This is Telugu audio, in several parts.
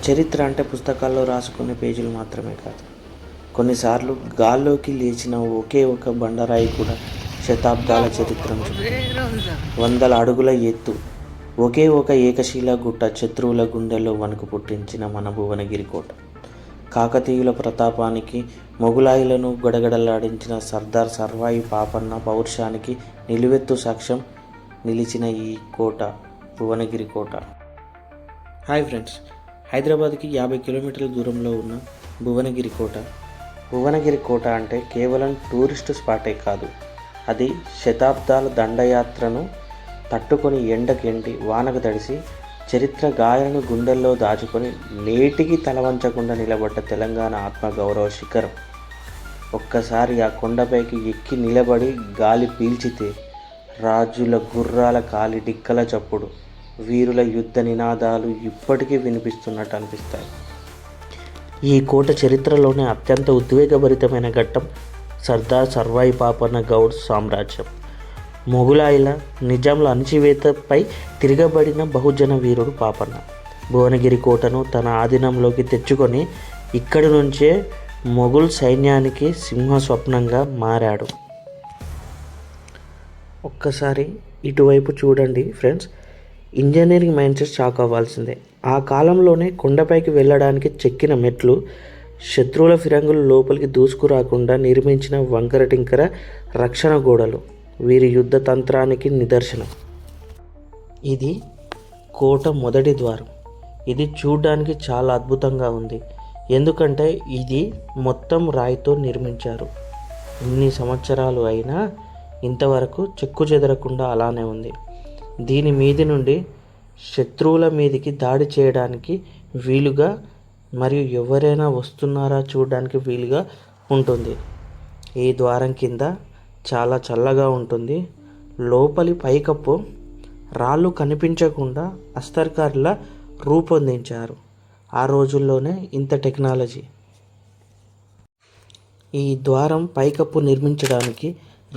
చరిత్ర అంటే పుస్తకాల్లో రాసుకునే పేజీలు మాత్రమే కాదు. కొన్నిసార్లు గాల్లోకి లేచిన ఒకే ఒక బండరాయి కూడా శతాబ్దాల చరిత్రను చెబుతుంది. వందల అడుగుల ఎత్తు ఒకే ఒక ఏకశిలా గుట్ట శత్రువుల గుండెల్లో వణుకు పుట్టించిన మన భువనగిరి కోట. కాకతీయుల ప్రతాపానికి, మొగులాయులను గడగడలాడించిన సర్దార్ సర్వాయి పాపన్న పౌరుషానికి నిలువెత్తు సాక్ష్యం నిలిచిన ఈ కోట భువనగిరి కోట. హాయ్ ఫ్రెండ్స్, హైదరాబాద్కి 50 కిలోమీటర్ల దూరంలో ఉన్న భువనగిరి కోట. భువనగిరి కోట అంటే కేవలం టూరిస్టు స్పాటే కాదు, అది శతాబ్దాల దండయాత్రను తట్టుకొని ఎండకెండి వానకు తడిసి చరిత్ర గాయాలను గుండెల్లో దాచుకొని నేటికి తలవంచకుండా నిలబడ్డ తెలంగాణ ఆత్మగౌరవ శిఖరం. ఒక్కసారి ఆ కొండపైకి ఎక్కి నిలబడి గాలి పీల్చితే రాజుల గుర్రాల కాలి డిక్కల చప్పుడు, వీరుల యుద్ధ నినాదాలు ఇప్పటికీ వినిపిస్తున్నట్టు అనిపిస్తాయి. ఈ కోట చరిత్రలోనే అత్యంత ఉద్వేగభరితమైన ఘట్టం సర్దార్ సర్వాయి పాపన్న గౌడ్ సామ్రాజ్యం. మొగులాయిల నిజాంల అణచివేతపై తిరగబడిన బహుజన వీరుడు పాపన్న భువనగిరి కోటను తన ఆధీనంలోకి తెచ్చుకొని ఇక్కడి నుంచే మొఘల్ సైన్యానికి సింహస్వప్నంగా మారాడు. ఒక్కసారి ఇటువైపు చూడండి friends, engineering mind set shock అవ్వాల్సిందే. ఆ కాలంలోనే కొండపైకి వెళ్ళడానికి చెక్కిన మెట్లు, శత్రువుల ఫిరంగులు లోపలికి దూసుకురాకుండా నిర్మించిన వంకర టింకర రక్షణ గోడలు వీరి యుద్ధ తంత్రానికి నిదర్శనం. ఇది కోట మొదటి ద్వారం. ఇది చూడడానికి చాలా అద్భుతంగా ఉంది, ఎందుకంటే ఇది మొత్తం రాయితో నిర్మించారు. ఇన్ని సంవత్సరాలు అయినా ఇంతవరకు చెక్కు చెదరకుండా అలానే ఉంది. దీని మీది నుండి శత్రువుల మీదికి దాడి చేయడానికి వీలుగా మరియు ఎవరైనా వస్తున్నారా చూడడానికి వీలుగా ఉంటుంది. ఈ ద్వారం కింద చాలా చల్లగా ఉంటుంది. లోపలి పైకప్పు రాళ్ళు కనిపించకుండా అస్తర్కారులా రూపొందించారు. ఆ రోజుల్లోనే ఇంత టెక్నాలజీ. ఈ ద్వారం పైకప్పు నిర్మించడానికి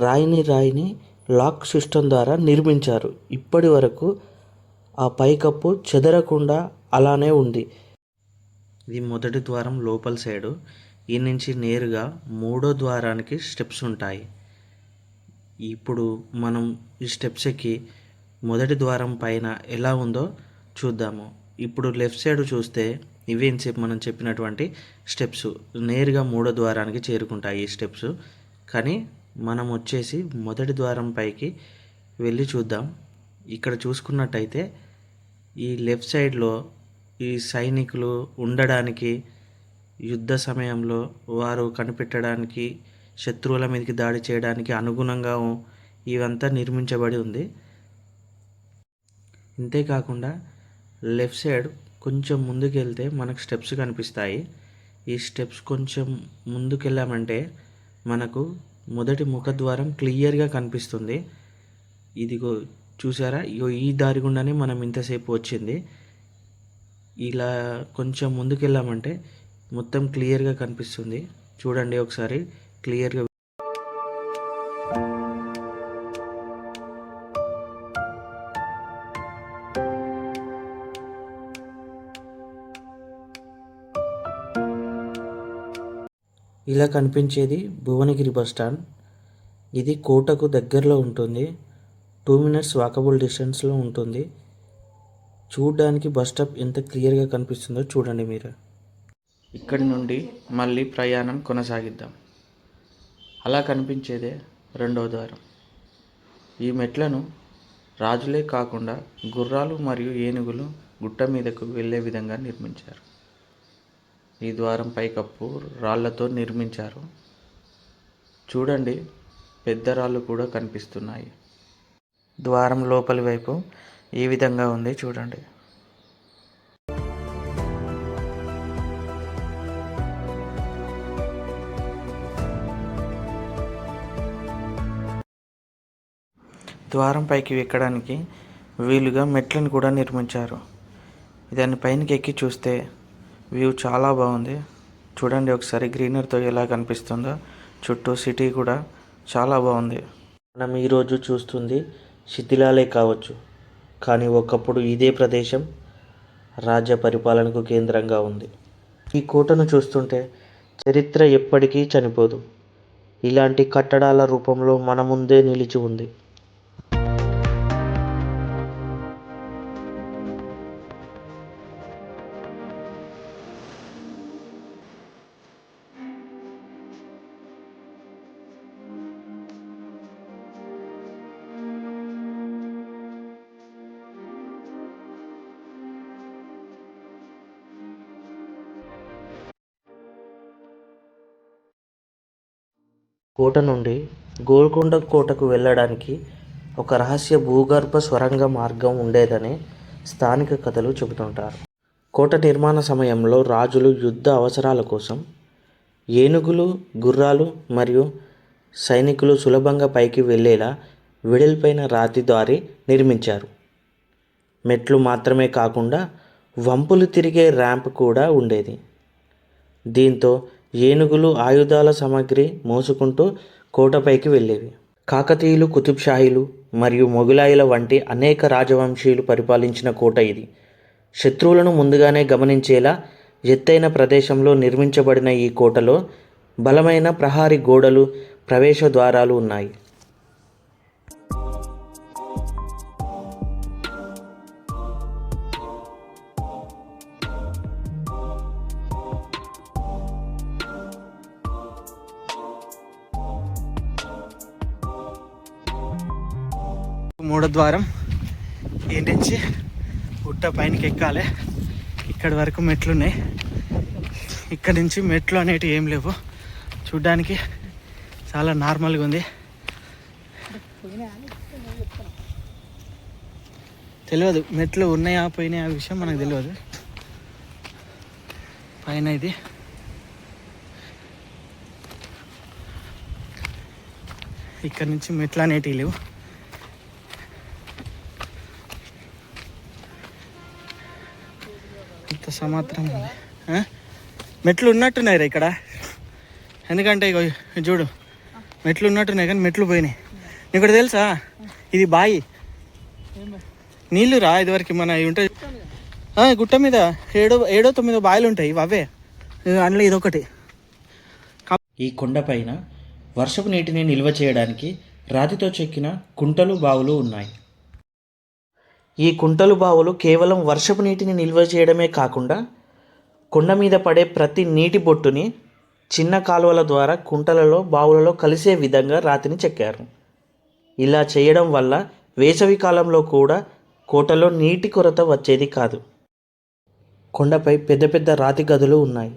రాయిని లాక్ సిస్టమ్ ద్వారా నిర్మించారు. ఇప్పటి వరకు ఆ పైకప్పు చెదరకుండా అలానే ఉంది. ఇది మొదటి ద్వారం లోపల సైడు. ఈ నుంచి నేరుగా మూడో ద్వారానికి స్టెప్స్ ఉంటాయి. ఇప్పుడు మనం ఈ స్టెప్స్ ఎక్కి మొదటి ద్వారం పైన ఎలా ఉందో చూద్దాము. ఇప్పుడు లెఫ్ట్ సైడ్ చూస్తే ఇవే మనం చెప్పినటువంటి స్టెప్స్ నేరుగా మూడో ద్వారానికి చేరుకుంటాయి ఈ స్టెప్స్. కానీ మనం వచ్చేసి మొదటి ద్వారం పైకి వెళ్ళి చూద్దాం. ఇక్కడ చూసుకున్నట్టయితే ఈ లెఫ్ట్ సైడ్లో ఈ సైనికులు ఉండడానికి, యుద్ధ సమయంలో వారు కనిపెట్టడానికి, శత్రువుల మీదకి దాడి చేయడానికి అనుగుణంగా ఇవంతా నిర్మించబడి ఉంది. ఇంతేకాకుండా లెఫ్ట్ సైడ్ కొంచెం ముందుకు వెళ్తే మనకు స్టెప్స్ కనిపిస్తాయి. ఈ స్టెప్స్ కొంచెం ముందుకు వెళ్ళామంటే మనకు మొదటి ముఖద్వారం క్లియర్గా కనిపిస్తుంది. ఇదిగో చూసారా, ఈ దారి గుండానే మనం ఇంతసేపు వచ్చింది. ఇలా కొంచెం ముందుకు వెళ్ళామంటే మొత్తం క్లియర్గా కనిపిస్తుంది. చూడండి ఒకసారి క్లియర్గా. ఇలా కనిపించేది భువనగిరి బస్ స్టాండ్. ఇది కోటకు దగ్గరలో ఉంటుంది. 2 minutes వాకబుల్ డిస్టెన్స్లో ఉంటుంది. చూడడానికి బస్ స్టాప్ ఎంత క్లియర్గా కనిపిస్తుందో చూడండి మీరు. ఇక్కడి నుండి మళ్ళీ ప్రయాణం కొనసాగిద్దాం. అలా కనిపించేదే రెండవ ద్వారం. ఈ మెట్లను రాజులే కాకుండా గుర్రాలు మరియు ఏనుగులు గుట్ట మీదకు వెళ్ళే విధంగా నిర్మించారు. ఈ ద్వారం పైకప్పు రాళ్లతో నిర్మించారు. చూడండి, పెద్ద రాళ్ళు కూడా కనిపిస్తున్నాయి. ద్వారం లోపలి వైపు ఈ విధంగా ఉంది చూడండి. ద్వారం పైకి ఎక్కడానికి వీలుగా మెట్లను కూడా నిర్మించారు. దాని పైనకి ఎక్కి చూస్తే వ్యూ చాలా బాగుంది. చూడండి ఒకసారి గ్రీనరీతో ఎలా కనిపిస్తుందో. చుట్టూ సిటీ కూడా చాలా బాగుంది. మనం ఈరోజు చూస్తుంది శిథిలాలే కావచ్చు, కానీ ఒకప్పుడు ఇదే ప్రదేశం రాజ్య పరిపాలనకు కేంద్రంగా ఉంది. ఈ కోటను చూస్తుంటే చరిత్ర ఎప్పటికీ చనిపోదు. ఇలాంటి కట్టడాల రూపంలో మన ముందే నిలిచి ఉంది. కోట నుండి గోల్కొండ కోటకు వెళ్ళడానికి ఒక రహస్య భూగర్భ స్వరంగ మార్గం ఉండేదని స్థానిక కథలు చెబుతుంటారు. కోట నిర్మాణ సమయంలో రాజులు యుద్ధ అవసరాల కోసం ఏనుగులు, గుర్రాలు మరియు సైనికులు సులభంగా పైకి వెళ్ళేలా వెడల్పైన రాతి దారి నిర్మించారు. మెట్లు మాత్రమే కాకుండా వంపులు తిరిగే ర్యాంప్ కూడా ఉండేది. దీంతో ఏనుగులు ఆయుధాల సామగ్రి మోసుకుంటూ కోటపైకి వెళ్ళేవి. కాకతీయులు, కుతుబ్ షాహీలు మరియు మొఘలాయుల వంటి అనేక రాజవంశీయులు పరిపాలించిన కోట ఇది. శత్రువులను ముందుగానే గమనించేలా ఎత్తైన ప్రదేశంలో నిర్మించబడిన ఈ కోటలో బలమైన ప్రహరీ గోడలు, ప్రవేశ ద్వారాలు ఉన్నాయి. మూడో ద్వారం ఏంటించి గుట్ట పైనకి ఎక్కాలి. ఇక్కడి వరకు మెట్లు ఉన్నాయి. ఇక్కడ నుంచి మెట్లు అనేటివి ఏం లేవు. చూడ్డానికి చాలా నార్మల్గా ఉంది. తెలియదు మెట్లు ఉన్నాయా పోయినాయా ఆ విషయం మనకు తెలియదు. పైన ఇది ఇక్కడ నుంచి మెట్లు అనేటివి లేవు. ఇంత సమాత్రం ఉంది. మెట్లు ఉన్నట్టున్నాయి రా ఇక్కడ. ఎందుకంటే ఇగో చూడు మెట్లు ఉన్నట్టున్నాయి కానీ మెట్లు పోయినాయి. నీకు కూడా తెలుసా ఇది బాయి నీళ్ళు రా. ఇదివరకు మన ఇవి ఉంటాయి గుట్ట మీద 7-9 బాయిలు ఉంటాయి. ఇవి అవే అందులో ఇదొకటి. ఈ కొండపైన వర్షపు నీటిని నిల్వ చేయడానికి రాతితో చెక్కిన కుంటలు, బావులు ఉన్నాయి. ఈ కుంటలు, బావులు కేవలం వర్షపు నీటిని నిల్వ చేయడమే కాకుండా కొండ మీద పడే ప్రతి నీటి బొట్టుని చిన్న కాలువల ద్వారా కుంటలలో, బావులలో కలిసే విధంగా రాతిని చెక్కారు. ఇలా చేయడం వల్ల వేసవి కాలంలో కూడా కోటలో నీటి కొరత వచ్చేది కాదు. కొండపై పెద్ద పెద్ద రాతి గదులు ఉన్నాయి.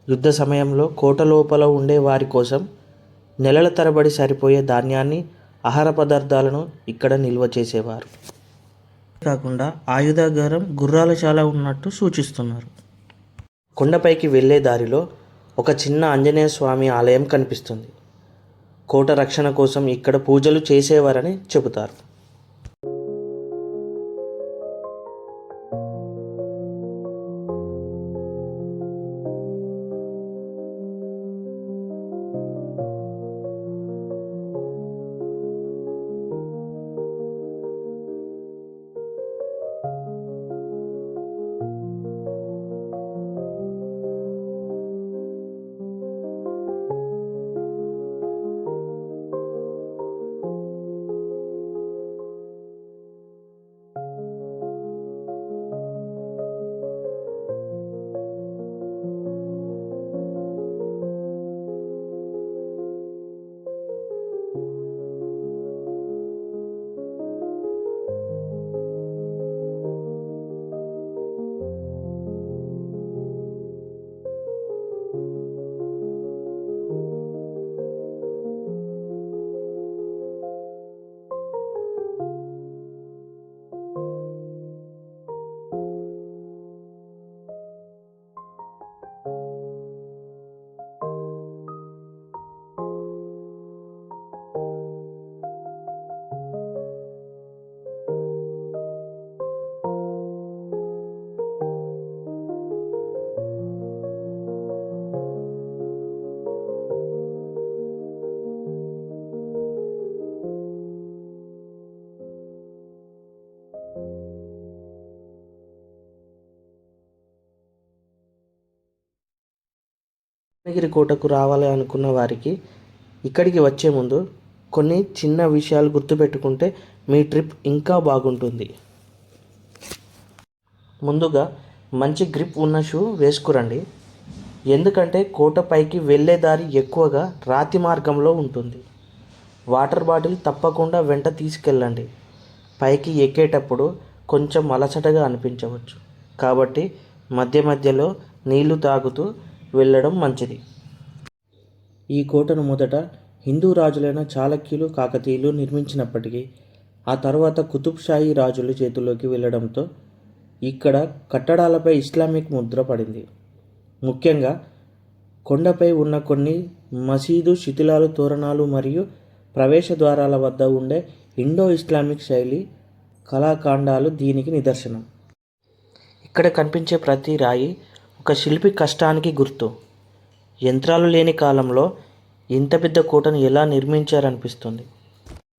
యుద్ధ సమయంలో కోట లోపల ఉండే వారి కోసం నెలల తరబడి సరిపోయే ధాన్యాన్ని, ఆహార పదార్థాలను ఇక్కడ నిల్వ చేసేవారు. కాకుండా ఆయుధాగారం, గుర్రాలశాల ఉన్నట్టు సూచిస్తున్నారు. కొండపైకి వెళ్ళే దారిలో ఒక చిన్న ఆంజనేయ స్వామి ఆలయం కనిపిస్తుంది. కోట రక్షణ కోసం ఇక్కడ పూజలు చేసేవారని చెబుతారు. భువనగిరి కోటకు రావాలి అనుకున్న వారికి ఇక్కడికి వచ్చే ముందు కొన్ని చిన్న విషయాలు గుర్తుపెట్టుకుంటే మీ ట్రిప్ ఇంకా బాగుంటుంది. ముందుగా మంచి గ్రిప్ ఉన్న షూ వేసుకురండి. ఎందుకంటే కోటపైకి వెళ్ళే దారి ఎక్కువగా రాతి మార్గంలో ఉంటుంది. వాటర్ బాటిల్ తప్పకుండా వెంట తీసుకెళ్ళండి. పైకి ఎక్కేటప్పుడు కొంచెం అలసటగా అనిపించవచ్చు, కాబట్టి మధ్య మధ్యలో నీళ్లు తాగుతూ వెళ్ళడం మంచిది. ఈ కోటను మొదట హిందూ రాజులైన చాళక్యులు, కాకతీయులు నిర్మించినప్పటికీ ఆ తర్వాత కుతుబ్ షాహీ రాజుల చేతుల్లోకి వెళ్ళడంతో ఇక్కడ కట్టడాలపై ఇస్లామిక్ ముద్ర పడింది. ముఖ్యంగా కొండపై ఉన్న కొన్ని మసీదు శిథిలాలు, తోరణాలు మరియు ప్రవేశ ద్వారాల వద్ద ఉండే ఇండో ఇస్లామిక్ శైలి కళాఖండాలు దీనికి నిదర్శనం. ఇక్కడ కనిపించే ప్రతి రాయి ఒక శిల్పి కష్టానికి గుర్తు. యంత్రాలు లేని కాలంలో ఇంత పెద్ద కోటను ఎలా నిర్మించారనిపిస్తుంది.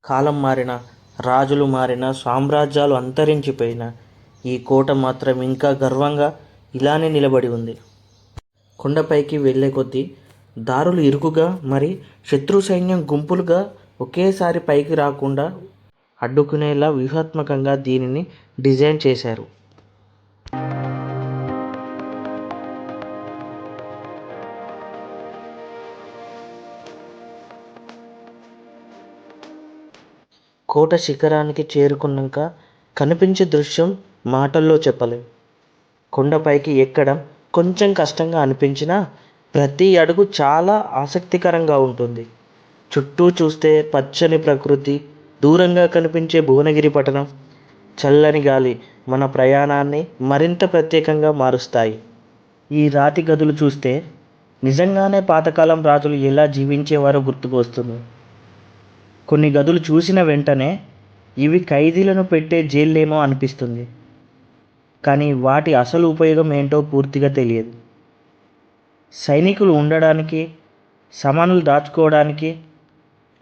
కాలం మారిన, రాజులు మారిన, సామ్రాజ్యాలు అంతరించిపోయిన ఈ కోట మాత్రం ఇంకా గర్వంగా ఇలానే నిలబడి ఉంది. కొండపైకి వెళ్ళే కొద్దీ దారులు ఇరుకుగా, మరి శత్రు సైన్యం గుంపులుగా ఒకేసారి పైకి రాకుండా అడ్డుకునేలా వ్యూహాత్మకంగా దీనిని డిజైన్ చేశారు. కోట శిఖరానికి చేరుకున్నాక కనిపించే దృశ్యం మాటల్లో చెప్పలేం. కొండపైకి ఎక్కడం కొంచెం కష్టంగా అనిపించినా ప్రతి అడుగు చాలా ఆసక్తికరంగా ఉంటుంది. చుట్టూ చూస్తే పచ్చని ప్రకృతి, దూరంగా కనిపించే భువనగిరి పట్టణం, చల్లని గాలి మన ప్రయాణాన్ని మరింత ప్రత్యేకంగా మారుస్తాయి. ఈ రాతి గదులు చూస్తే నిజంగానే పాతకాలం రాజులు ఎలా జీవించేవారో గుర్తుకు వస్తుంది. కొన్ని గదులు చూసిన వెంటనే ఇవి ఖైదీలను పెట్టే జైళ్ళేమో అనిపిస్తుంది, కానీ వాటి అసలు ఉపయోగం ఏంటో పూర్తిగా తెలియదు. సైనికులు ఉండడానికి, సామానులు దాచుకోవడానికి,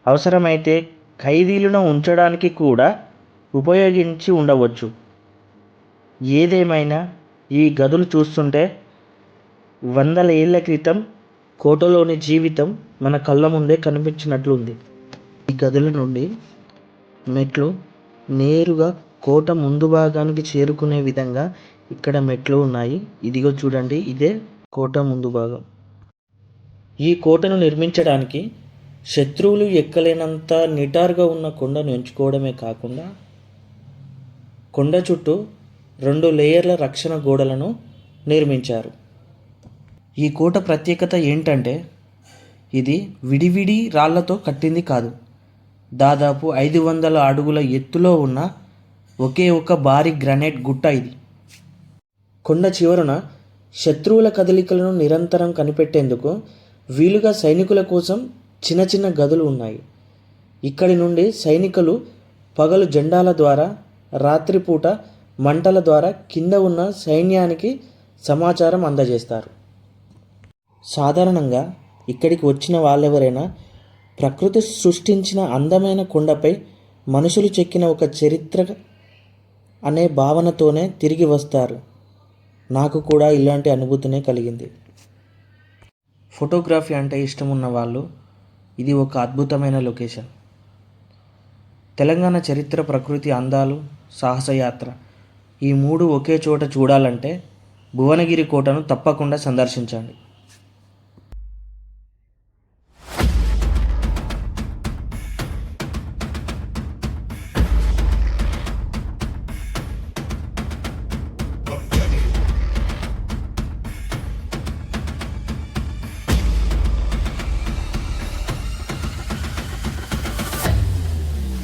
అవసరమైతే ఖైదీలను ఉంచడానికి కూడా ఉపయోగించి ఉండవచ్చు. ఏదేమైనా ఈ గదులు చూస్తుంటే వందల ఏళ్ల క్రితం కోటలోని జీవితం మన కళ్ళ ముందే కనిపించినట్లుంది. ఈ గదుల నుండి మెట్లు నేరుగా కోట ముందు భాగానికి చేరుకునే విధంగా ఇక్కడ మెట్లు ఉన్నాయి. ఇదిగో చూడండి, ఇదే కోట ముందు భాగం. ఈ కోటను నిర్మించడానికి శత్రువులు ఎక్కలేనంత నిటారుగా ఉన్న కొండను ఎంచుకోవడమే కాకుండా కొండ చుట్టూ 2 లేయర్ల రక్షణ గోడలను నిర్మించారు. ఈ కోట ప్రత్యేకత ఏంటంటే ఇది విడివిడి రాళ్లతో కట్టింది కాదు. దాదాపు 500 అడుగుల ఎత్తులో ఉన్న ఒకే ఒక భారీ గ్రానైట్ గుట్ట ఇది. కొండ చివరన శత్రువుల కదలికలను నిరంతరం కనిపెట్టేందుకు వీలుగా సైనికుల కోసం చిన్న చిన్న గదులు ఉన్నాయి. ఇక్కడి నుండి సైనికులు పగలు జెండాల ద్వారా, రాత్రిపూట మంటల ద్వారా కింద ఉన్న సైన్యానికి సమాచారం అందజేస్తారు. సాధారణంగా ఇక్కడికి వచ్చిన వాళ్ళెవరైనా ప్రకృతి సృష్టించిన అందమైన కొండపై మనుషులు చెక్కిన ఒక చరిత్ర అనే భావనతోనే తిరిగి వస్తారు. నాకు కూడా ఇలాంటి అనుభూతినే కలిగింది. ఫోటోగ్రఫీ అంటే ఇష్టం ఉన్న వాళ్ళు ఇది ఒక అద్భుతమైన లొకేషన్. తెలంగాణ చరిత్ర, ప్రకృతి అందాలు, సాహసయాత్ర ఈ 3 ఒకే చోట చూడాలంటే భువనగిరి కోటను తప్పకుండా సందర్శించండి.